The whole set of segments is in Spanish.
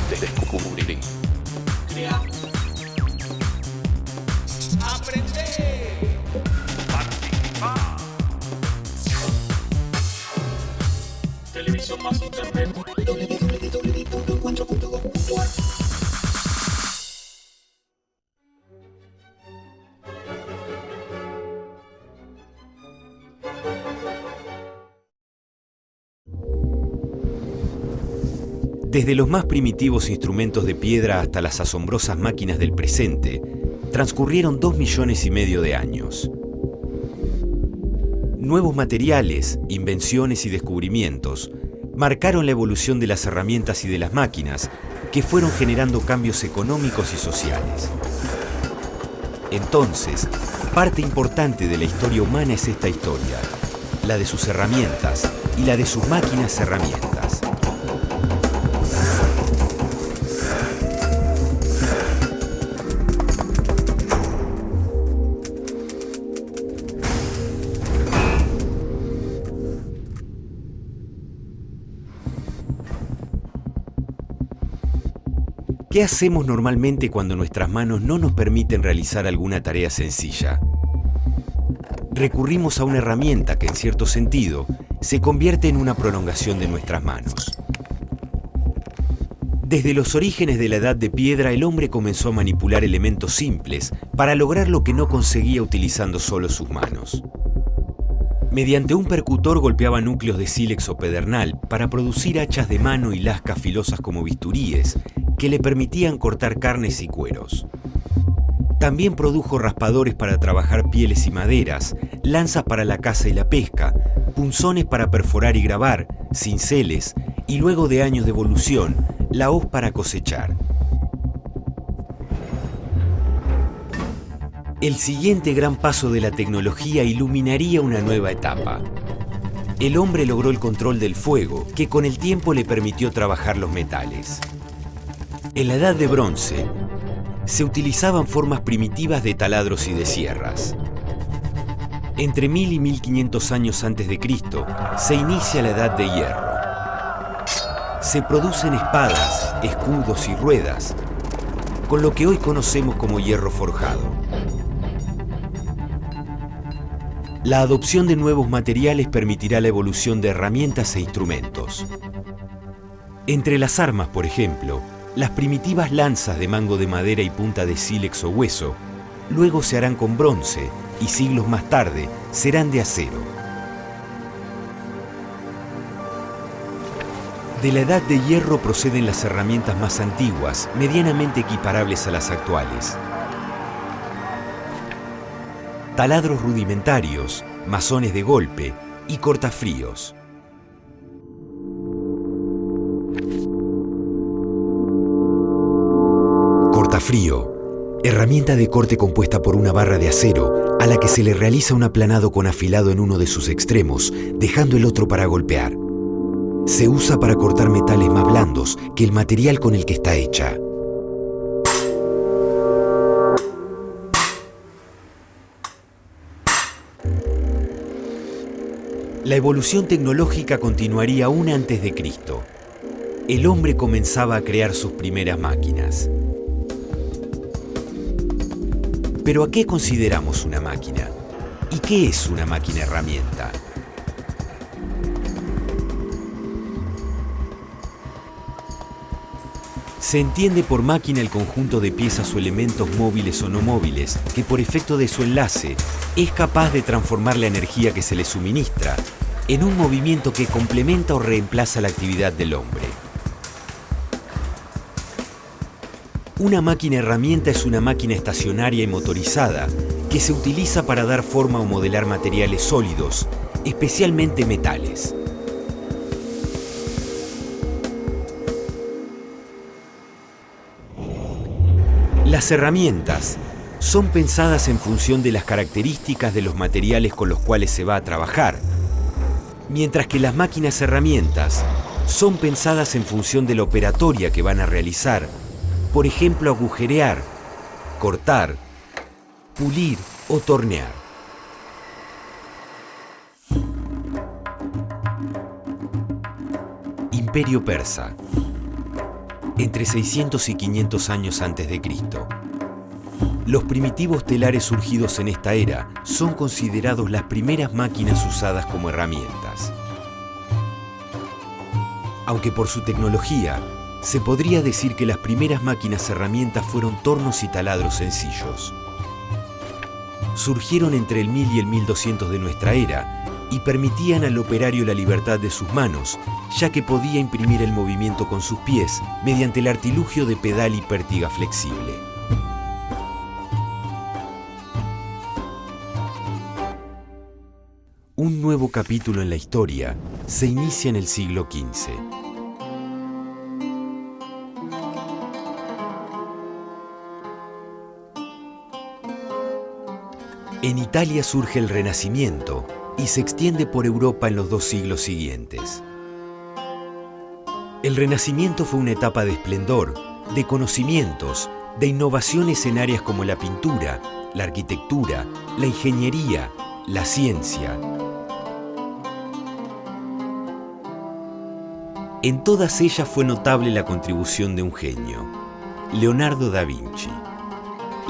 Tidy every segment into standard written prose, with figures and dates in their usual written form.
Descubrir. Crear. Aprender. Participar. Televisión más internet. www.encuentro.com.ar. Desde los más primitivos instrumentos de piedra hasta las asombrosas máquinas del presente, transcurrieron 2,5 millones de años. Nuevos materiales, invenciones y descubrimientos marcaron la evolución de las herramientas y de las máquinas, que fueron generando cambios económicos y sociales. Entonces, parte importante de la historia humana es esta historia, la de sus herramientas y la de sus máquinas herramientas. ¿Qué hacemos normalmente cuando nuestras manos no nos permiten realizar alguna tarea sencilla? Recurrimos a una herramienta que, en cierto sentido, se convierte en una prolongación de nuestras manos. Desde los orígenes de la Edad de Piedra, el hombre comenzó a manipular elementos simples para lograr lo que no conseguía utilizando solo sus manos. Mediante un percutor golpeaba núcleos de sílex o pedernal para producir hachas de mano y lascas filosas como bisturíes, que le permitían cortar carnes y cueros. También produjo raspadores para trabajar pieles y maderas, lanzas para la caza y la pesca, punzones para perforar y grabar, cinceles y, luego de años de evolución, la hoz para cosechar. El siguiente gran paso de la tecnología iluminaría una nueva etapa. El hombre logró el control del fuego, que con el tiempo le permitió trabajar los metales. En la Edad de Bronce, se utilizaban formas primitivas de taladros y de sierras. Entre 1000 y 1500 años antes de Cristo, se inicia la Edad de Hierro. Se producen espadas, escudos y ruedas, con lo que hoy conocemos como hierro forjado. La adopción de nuevos materiales permitirá la evolución de herramientas e instrumentos. Entre las armas, por ejemplo, las primitivas lanzas de mango de madera y punta de sílex o hueso, luego se harán con bronce y siglos más tarde serán de acero. De la Edad de Hierro proceden las herramientas más antiguas, medianamente equiparables a las actuales. Taladros rudimentarios, mazones de golpe y cortafríos. Cortafrío, herramienta de corte compuesta por una barra de acero a la que se le realiza un aplanado con afilado en uno de sus extremos, dejando el otro para golpear. Se usa para cortar metales más blandos que el material con el que está hecha. La evolución tecnológica continuaría aún antes de Cristo. El hombre comenzaba a crear sus primeras máquinas. ¿Pero a qué consideramos una máquina? ¿Y qué es una máquina herramienta? Se entiende por máquina el conjunto de piezas o elementos móviles o no móviles que, por efecto de su enlace, es capaz de transformar la energía que se le suministra en un movimiento que complementa o reemplaza la actividad del hombre. Una máquina herramienta es una máquina estacionaria y motorizada que se utiliza para dar forma o modelar materiales sólidos, especialmente metales. Las herramientas son pensadas en función de las características de los materiales con los cuales se va a trabajar, mientras que las máquinas herramientas son pensadas en función de la operatoria que van a realizar, por ejemplo, agujerear, cortar, pulir o tornear. Imperio Persa, entre 600 y 500 años antes de Cristo. Los primitivos telares surgidos en esta era son considerados las primeras máquinas usadas como herramientas. Aunque por su tecnología, se podría decir que las primeras máquinas herramientas fueron tornos y taladros sencillos. Surgieron entre el 1000 y el 1200 de nuestra era y permitían al operario la libertad de sus manos, ya que podía imprimir el movimiento con sus pies mediante el artilugio de pedal y pértiga flexible. Un nuevo capítulo en la historia se inicia en el siglo XV. En Italia surge el Renacimiento y se extiende por Europa en los 2 siglos siguientes. El Renacimiento fue una etapa de esplendor, de conocimientos, de innovaciones en áreas como la pintura, la arquitectura, la ingeniería, la ciencia. En todas ellas fue notable la contribución de un genio, Leonardo da Vinci.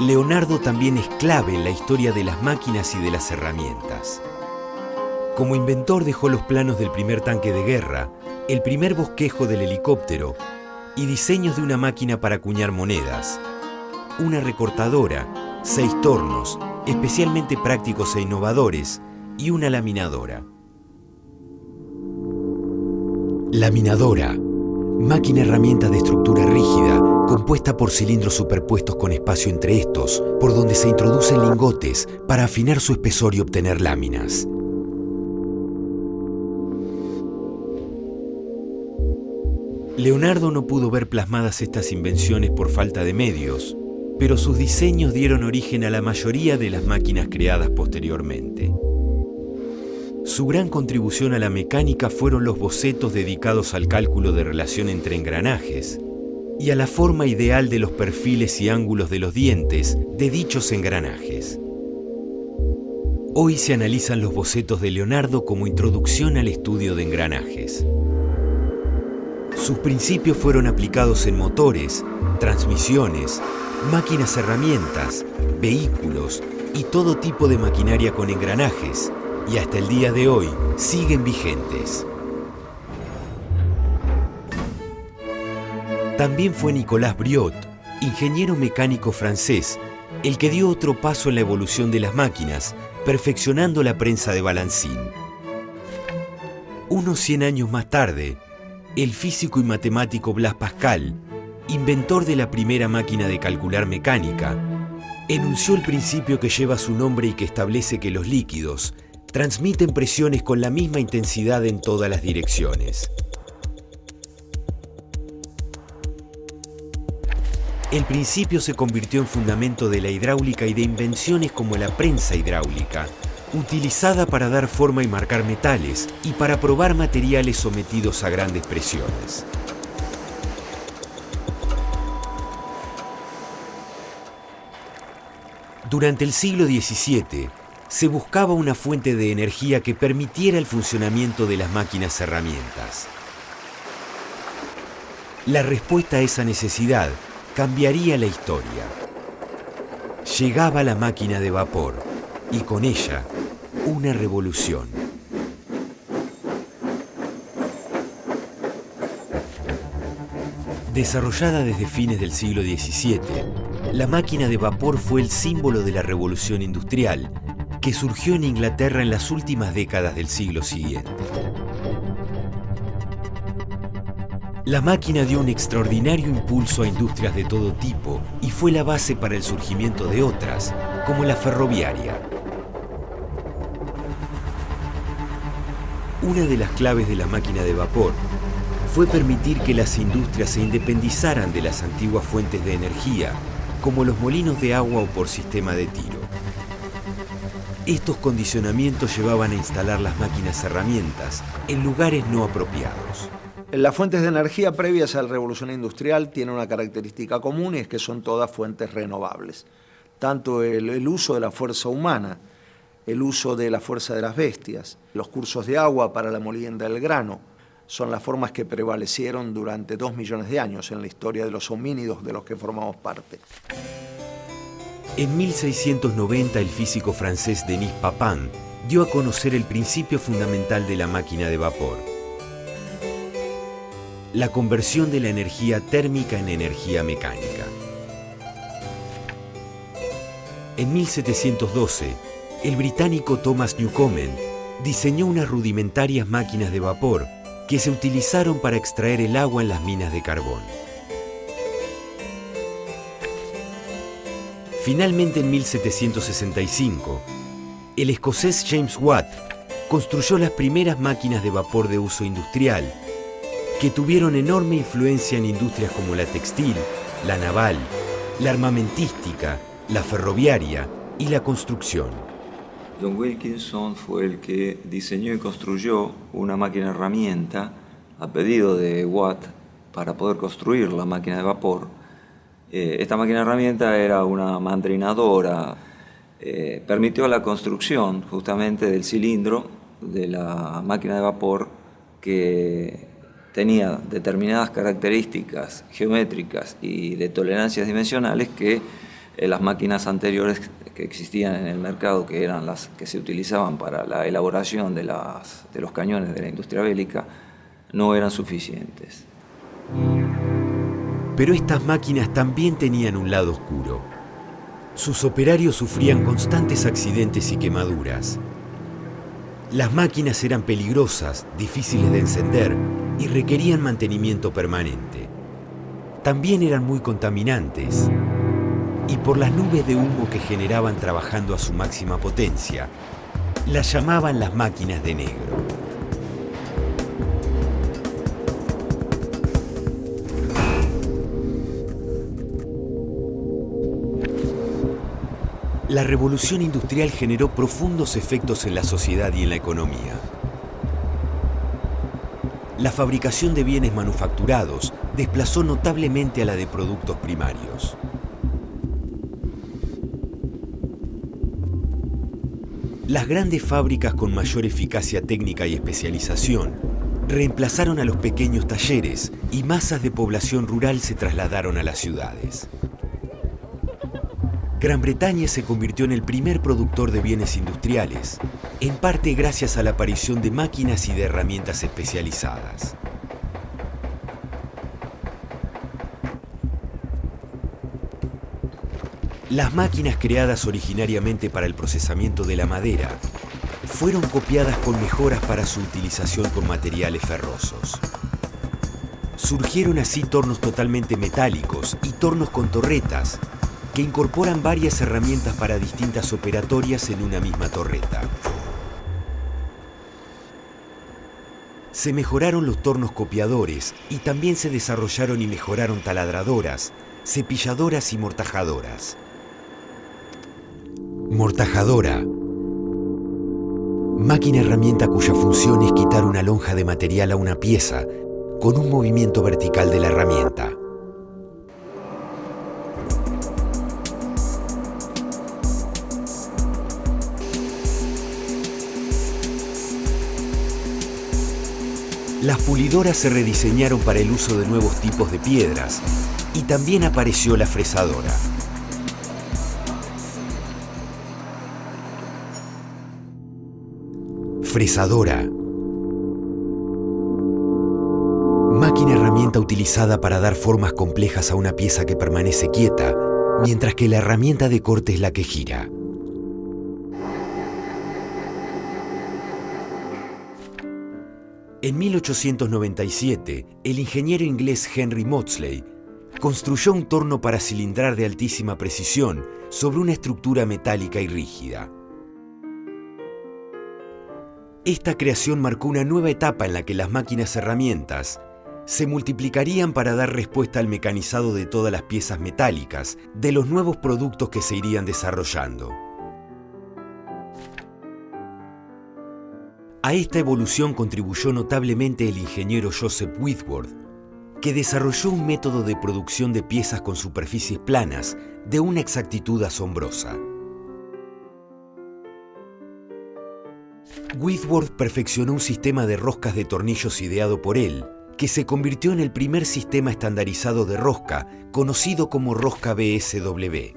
Leonardo también es clave en la historia de las máquinas y de las herramientas. Como inventor dejó los planos del primer tanque de guerra, el primer bosquejo del helicóptero y diseños de una máquina para acuñar monedas, una recortadora, 6 tornos, especialmente prácticos e innovadores, y una laminadora. Laminadora, máquina herramienta de estructura rígida, compuesta por cilindros superpuestos con espacio entre estos, por donde se introducen lingotes para afinar su espesor y obtener láminas. Leonardo no pudo ver plasmadas estas invenciones por falta de medios, pero sus diseños dieron origen a la mayoría de las máquinas creadas posteriormente. Su gran contribución a la mecánica fueron los bocetos dedicados al cálculo de relación entre engranajes y a la forma ideal de los perfiles y ángulos de los dientes de dichos engranajes. Hoy se analizan los bocetos de Leonardo como introducción al estudio de engranajes. Sus principios fueron aplicados en motores, transmisiones, máquinas herramientas, vehículos y todo tipo de maquinaria con engranajes, y hasta el día de hoy siguen vigentes. También fue Nicolas Briot, ingeniero mecánico francés, el que dio otro paso en la evolución de las máquinas, perfeccionando la prensa de balancín. Unos 100 años más tarde, el físico y matemático Blaise Pascal, inventor de la primera máquina de calcular mecánica, enunció el principio que lleva su nombre y que establece que los líquidos transmiten presiones con la misma intensidad en todas las direcciones. El principio se convirtió en fundamento de la hidráulica y de invenciones como la prensa hidráulica, utilizada para dar forma y marcar metales y para probar materiales sometidos a grandes presiones. Durante el siglo XVII, se buscaba una fuente de energía que permitiera el funcionamiento de las máquinas herramientas. La respuesta a esa necesidad cambiaría la historia. Llegaba la máquina de vapor y con ella una revolución. Desarrollada desde fines del siglo XVII, la máquina de vapor fue el símbolo de la revolución industrial que surgió en Inglaterra en las últimas décadas del siglo siguiente. La máquina dio un extraordinario impulso a industrias de todo tipo y fue la base para el surgimiento de otras, como la ferroviaria. Una de las claves de la máquina de vapor fue permitir que las industrias se independizaran de las antiguas fuentes de energía, como los molinos de agua o por sistema de tiro. Estos condicionamientos llevaban a instalar las máquinas herramientas en lugares no apropiados. Las fuentes de energía previas a la revolución industrial tienen una característica común y es que son todas fuentes renovables. Tanto el uso de la fuerza humana, el uso de la fuerza de las bestias, los cursos de agua para la molienda del grano, son las formas que prevalecieron durante 2 millones de años en la historia de los homínidos de los que formamos parte. En 1690 el físico francés Denis Papin dio a conocer el principio fundamental de la máquina de vapor: la conversión de la energía térmica en energía mecánica. En 1712, el británico Thomas Newcomen diseñó unas rudimentarias máquinas de vapor que se utilizaron para extraer el agua en las minas de carbón. Finalmente, en 1765, el escocés James Watt construyó las primeras máquinas de vapor de uso industrial, que tuvieron enorme influencia en industrias como la textil, la naval, la armamentística, la ferroviaria y la construcción. John Wilkinson fue el que diseñó y construyó una máquina herramienta a pedido de Watt para poder construir la máquina de vapor. Esta máquina herramienta era una mandrinadora, permitió la construcción justamente del cilindro de la máquina de vapor, que tenía determinadas características geométricas y de tolerancias dimensionales que las máquinas anteriores que existían en el mercado, que eran las que se utilizaban para la elaboración de los cañones de la industria bélica, no eran suficientes. Pero estas máquinas también tenían un lado oscuro. Sus operarios sufrían constantes accidentes y quemaduras. Las máquinas eran peligrosas, difíciles de encender y requerían mantenimiento permanente. También eran muy contaminantes. Y por las nubes de humo que generaban trabajando a su máxima potencia, las llamaban las máquinas de negro. La revolución industrial generó profundos efectos en la sociedad y en la economía. La fabricación de bienes manufacturados desplazó notablemente a la de productos primarios. Las grandes fábricas con mayor eficacia técnica y especialización reemplazaron a los pequeños talleres y masas de población rural se trasladaron a las ciudades. Gran Bretaña se convirtió en el primer productor de bienes industriales, en parte gracias a la aparición de máquinas y de herramientas especializadas. Las máquinas creadas originariamente para el procesamiento de la madera fueron copiadas con mejoras para su utilización con materiales ferrosos. Surgieron así tornos totalmente metálicos y tornos con torretas que incorporan varias herramientas para distintas operatorias en una misma torreta. Se mejoraron los tornos copiadores y también se desarrollaron y mejoraron taladradoras, cepilladoras y mortajadoras. Mortajadora. Máquina herramienta cuya función es quitar una lonja de material a una pieza con un movimiento vertical de la herramienta. Las pulidoras se rediseñaron para el uso de nuevos tipos de piedras y también apareció la fresadora. Fresadora. Máquina herramienta utilizada para dar formas complejas a una pieza que permanece quieta, mientras que la herramienta de corte es la que gira. En 1897, el ingeniero inglés Henry Maudslay construyó un torno para cilindrar de altísima precisión sobre una estructura metálica y rígida. Esta creación marcó una nueva etapa en la que las máquinas herramientas se multiplicarían para dar respuesta al mecanizado de todas las piezas metálicas de los nuevos productos que se irían desarrollando. A esta evolución contribuyó notablemente el ingeniero Joseph Whitworth, que desarrolló un método de producción de piezas con superficies planas de una exactitud asombrosa. Whitworth perfeccionó un sistema de roscas de tornillos ideado por él, que se convirtió en el primer sistema estandarizado de rosca, conocido como rosca BSW.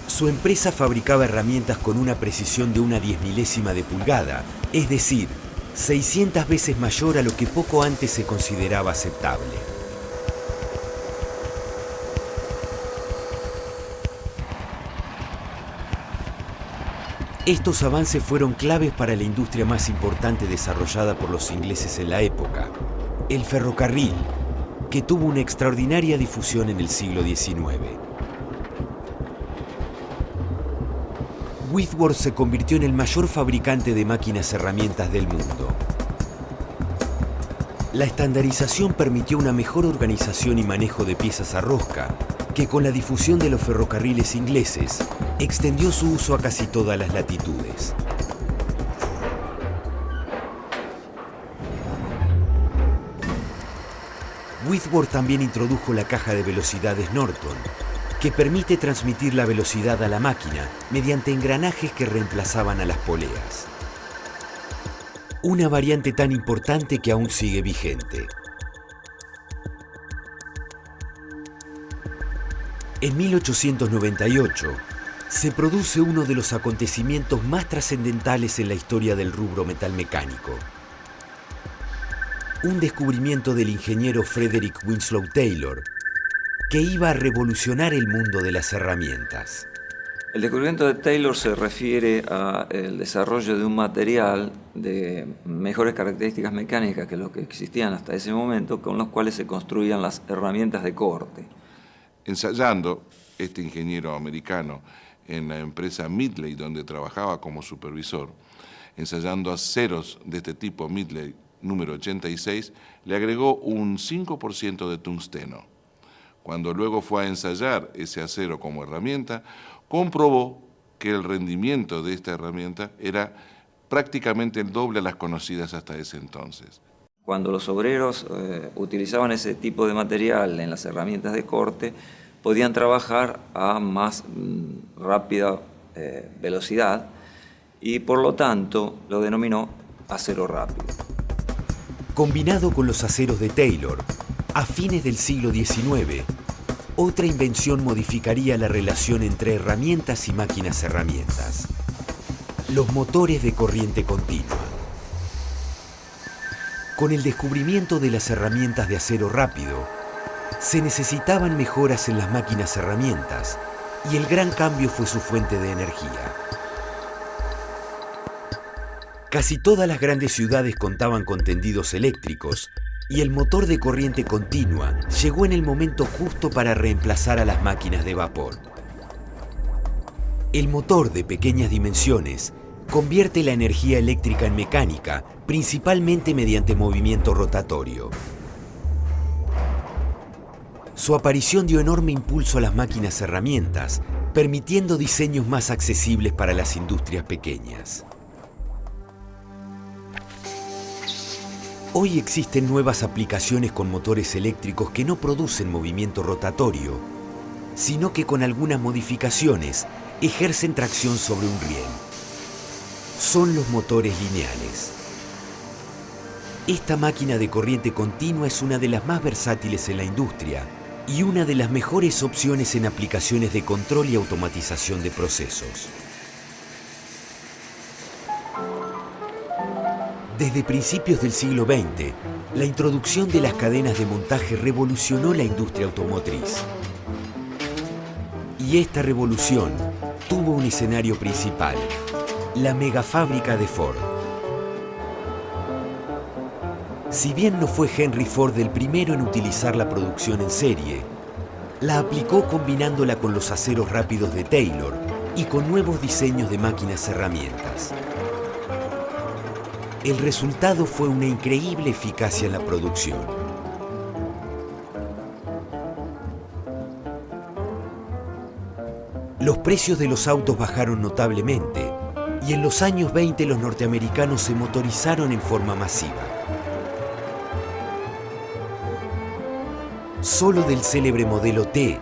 Su empresa fabricaba herramientas con una precisión de una 10 milésima de pulgada, es decir, 600 veces mayor a lo que poco antes se consideraba aceptable. Estos avances fueron claves para la industria más importante desarrollada por los ingleses en la época, el ferrocarril, que tuvo una extraordinaria difusión en el siglo XIX. Whitworth se convirtió en el mayor fabricante de máquinas herramientas del mundo. La estandarización permitió una mejor organización y manejo de piezas a rosca, que con la difusión de los ferrocarriles ingleses, extendió su uso a casi todas las latitudes. Whitworth también introdujo la caja de velocidades Norton, que permite transmitir la velocidad a la máquina mediante engranajes que reemplazaban a las poleas. Una variante tan importante que aún sigue vigente. En 1898 se produce uno de los acontecimientos más trascendentales en la historia del rubro metalmecánico. Un descubrimiento del ingeniero Frederick Winslow Taylor que iba a revolucionar el mundo de las herramientas. El descubrimiento de Taylor se refiere al desarrollo de un material de mejores características mecánicas que los que existían hasta ese momento, con los cuales se construían las herramientas de corte. Ensayando, este ingeniero americano en la empresa Midley, donde trabajaba como supervisor, ensayando aceros de este tipo Midley número 86, le agregó un 5% de tungsteno. Cuando luego fue a ensayar ese acero como herramienta, comprobó que el rendimiento de esta herramienta era prácticamente el doble a las conocidas hasta ese entonces. Cuando los obreros utilizaban ese tipo de material en las herramientas de corte, podían trabajar a más rápida velocidad y por lo tanto lo denominó acero rápido. Combinado con los aceros de Taylor, a fines del siglo XIX, otra invención modificaría la relación entre herramientas y máquinas-herramientas: los motores de corriente continua. Con el descubrimiento de las herramientas de acero rápido, se necesitaban mejoras en las máquinas-herramientas y el gran cambio fue su fuente de energía. Casi todas las grandes ciudades contaban con tendidos eléctricos y el motor de corriente continua llegó en el momento justo para reemplazar a las máquinas de vapor. El motor de pequeñas dimensiones convierte la energía eléctrica en mecánica, principalmente mediante movimiento rotatorio. Su aparición dio enorme impulso a las máquinas-herramientas, permitiendo diseños más accesibles para las industrias pequeñas. Hoy existen nuevas aplicaciones con motores eléctricos que no producen movimiento rotatorio, sino que con algunas modificaciones ejercen tracción sobre un riel. Son los motores lineales. Esta máquina de corriente continua es una de las más versátiles en la industria y una de las mejores opciones en aplicaciones de control y automatización de procesos. Desde principios del siglo XX, la introducción de las cadenas de montaje revolucionó la industria automotriz. Y esta revolución tuvo un escenario principal: la megafábrica de Ford. Si bien no fue Henry Ford el primero en utilizar la producción en serie, la aplicó combinándola con los aceros rápidos de Taylor y con nuevos diseños de máquinas-herramientas. El resultado fue una increíble eficacia en la producción. Los precios de los autos bajaron notablemente y en los años 20 los norteamericanos se motorizaron en forma masiva. Solo del célebre modelo T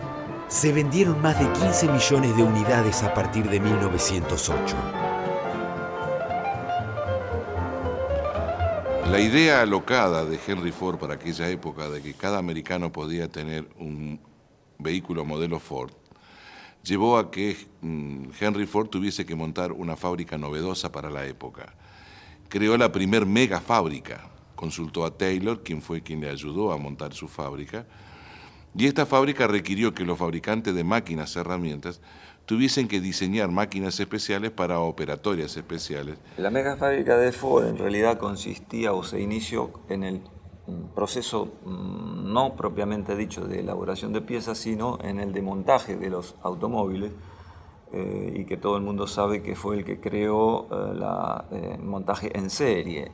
Se vendieron más de 15 millones de unidades a partir de 1908. La idea alocada de Henry Ford para aquella época de que cada americano podía tener un vehículo modelo Ford llevó a que Henry Ford tuviese que montar una fábrica novedosa para la época. Creó la primer mega fábrica, consultó a Taylor, quien fue quien le ayudó a montar su fábrica, y esta fábrica requirió que los fabricantes de máquinas y herramientas tuviesen que diseñar máquinas especiales para operatorias especiales. La mega fábrica de Ford en realidad consistía o se inició en el proceso no propiamente dicho de elaboración de piezas, sino en el de montaje de los automóviles, y que todo el mundo sabe que fue el que creó el montaje en serie,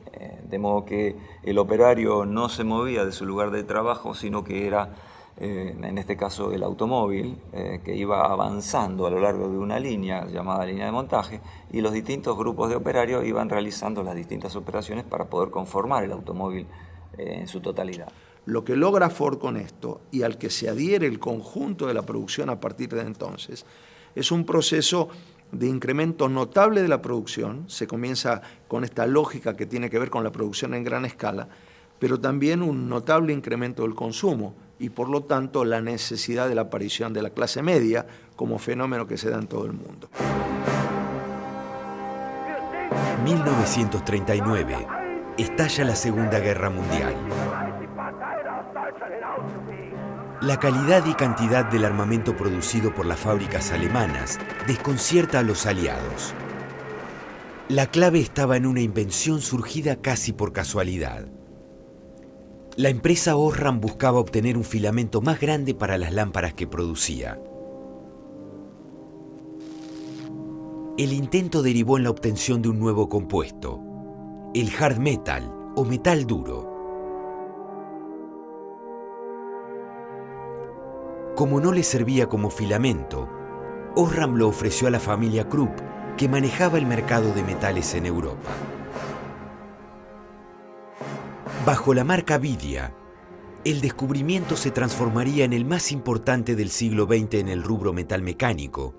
de modo que el operario no se movía de su lugar de trabajo, sino que era, en este caso, el automóvil, que iba avanzando a lo largo de una línea llamada línea de montaje, y los distintos grupos de operarios iban realizando las distintas operaciones para poder conformar el automóvil en su totalidad. Lo que logra Ford con esto, y al que se adhiere el conjunto de la producción a partir de entonces, es un proceso de incremento notable de la producción. Se comienza con esta lógica que tiene que ver con la producción en gran escala, pero también un notable incremento del consumo y por lo tanto la necesidad de la aparición de la clase media como fenómeno que se da en todo el mundo. 1939. Estalla la Segunda Guerra Mundial. La calidad y cantidad del armamento producido por las fábricas alemanas desconcierta a los aliados. La clave estaba en una invención surgida casi por casualidad. La empresa Osram buscaba obtener un filamento más grande para las lámparas que producía. El intento derivó en la obtención de un nuevo compuesto, el hard metal o metal duro. Como no le servía como filamento, Osram lo ofreció a la familia Krupp, que manejaba el mercado de metales en Europa. Bajo la marca Vidia, el descubrimiento se transformaría en el más importante del siglo XX en el rubro metal mecánico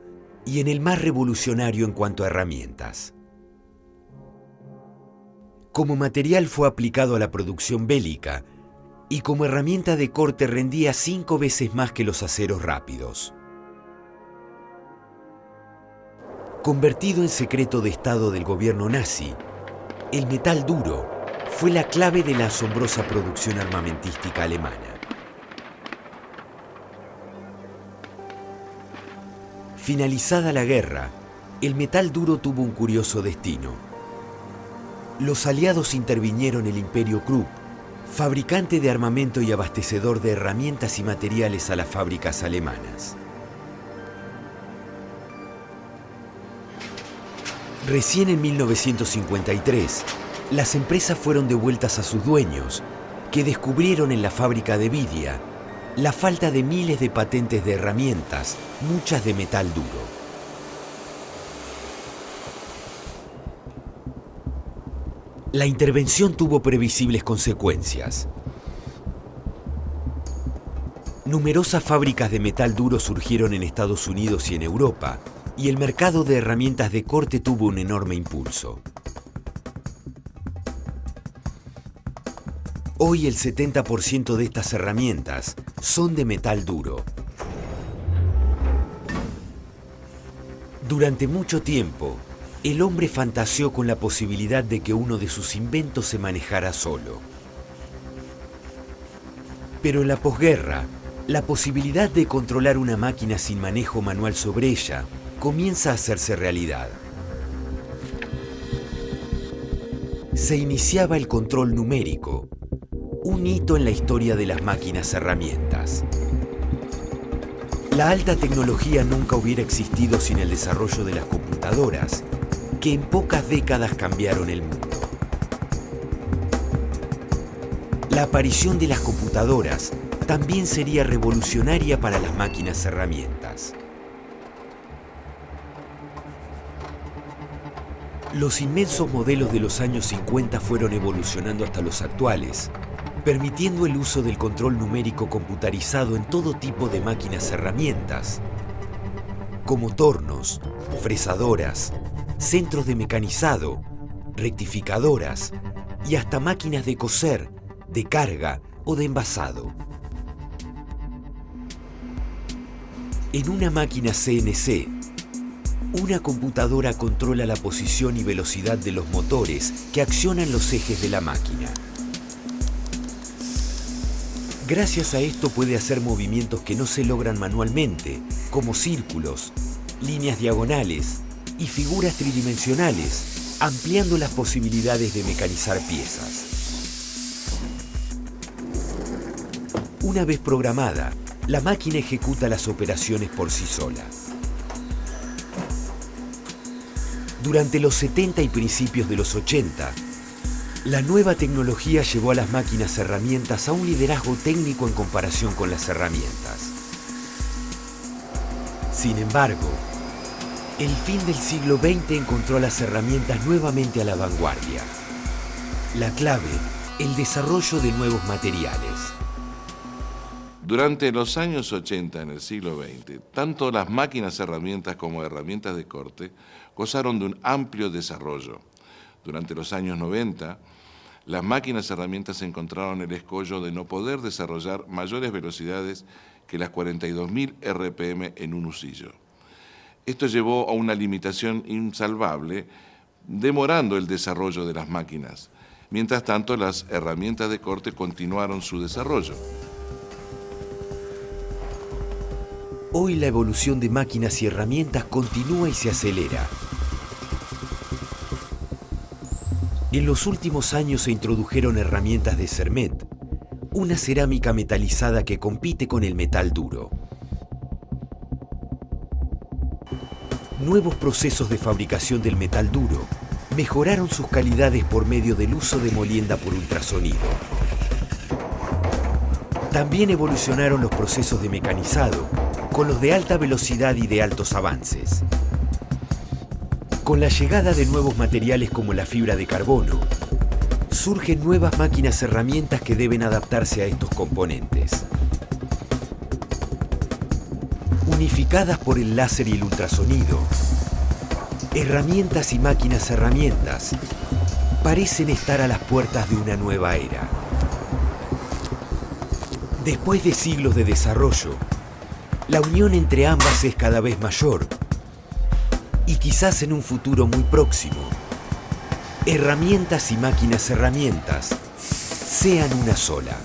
y en el más revolucionario en cuanto a herramientas. Como material fue aplicado a la producción bélica y como herramienta de corte rendía 5 veces más que los aceros rápidos. Convertido en secreto de Estado del gobierno nazi, el metal duro fue la clave de la asombrosa producción armamentística alemana. Finalizada la guerra, el metal duro tuvo un curioso destino. Los aliados intervinieron el Imperio Krupp, fabricante de armamento y abastecedor de herramientas y materiales a las fábricas alemanas. Recién en 1953, las empresas fueron devueltas a sus dueños, que descubrieron en la fábrica de Vidia la falta de miles de patentes de herramientas, muchas de metal duro. La intervención tuvo previsibles consecuencias. Numerosas fábricas de metal duro surgieron en Estados Unidos y en Europa, y el mercado de herramientas de corte tuvo un enorme impulso. Hoy el 70% de estas herramientas son de metal duro. Durante mucho tiempo, el hombre fantaseó con la posibilidad de que uno de sus inventos se manejara solo. Pero en la posguerra, la posibilidad de controlar una máquina sin manejo manual sobre ella comienza a hacerse realidad. Se iniciaba el control numérico, un hito en la historia de las máquinas herramientas. La alta tecnología nunca hubiera existido sin el desarrollo de las computadoras, que en pocas décadas cambiaron el mundo. La aparición de las computadoras también sería revolucionaria para las máquinas herramientas. Los inmensos modelos de los años 50 fueron evolucionando hasta los actuales, permitiendo el uso del control numérico computarizado en todo tipo de máquinas herramientas, como tornos, fresadoras, centros de mecanizado, rectificadoras y hasta máquinas de coser, de carga o de envasado. En una máquina CNC, una computadora controla la posición y velocidad de los motores que accionan los ejes de la máquina. Gracias a esto puede hacer movimientos que no se logran manualmente, como círculos, líneas diagonales y figuras tridimensionales, ampliando las posibilidades de mecanizar piezas. Una vez programada, la máquina ejecuta las operaciones por sí sola. Durante los 70 y principios de los 80, la nueva tecnología llevó a las máquinas herramientas a un liderazgo técnico en comparación con las herramientas. Sin embargo, el fin del siglo XX encontró a las herramientas nuevamente a la vanguardia. La clave, el desarrollo de nuevos materiales. Durante los años 80 en el siglo XX, tanto las máquinas herramientas como herramientas de corte gozaron de un amplio desarrollo. Durante los años 90, las máquinas herramientas encontraron el escollo de no poder desarrollar mayores velocidades que las 42.000 RPM en un husillo. Esto llevó a una limitación insalvable, demorando el desarrollo de las máquinas. Mientras tanto, las herramientas de corte continuaron su desarrollo. Hoy la evolución de máquinas y herramientas continúa y se acelera. En los últimos años se introdujeron herramientas de Cermet, una cerámica metalizada que compite con el metal duro. Nuevos procesos de fabricación del metal duro mejoraron sus calidades por medio del uso de molienda por ultrasonido. También evolucionaron los procesos de mecanizado con los de alta velocidad y de altos avances. Con la llegada de nuevos materiales como la fibra de carbono, surgen nuevas máquinas herramientas que deben adaptarse a estos componentes. Unificadas por el láser y el ultrasonido, herramientas y máquinas herramientas parecen estar a las puertas de una nueva era. Después de siglos de desarrollo, la unión entre ambas es cada vez mayor y quizás en un futuro muy próximo, herramientas y máquinas herramientas sean una sola.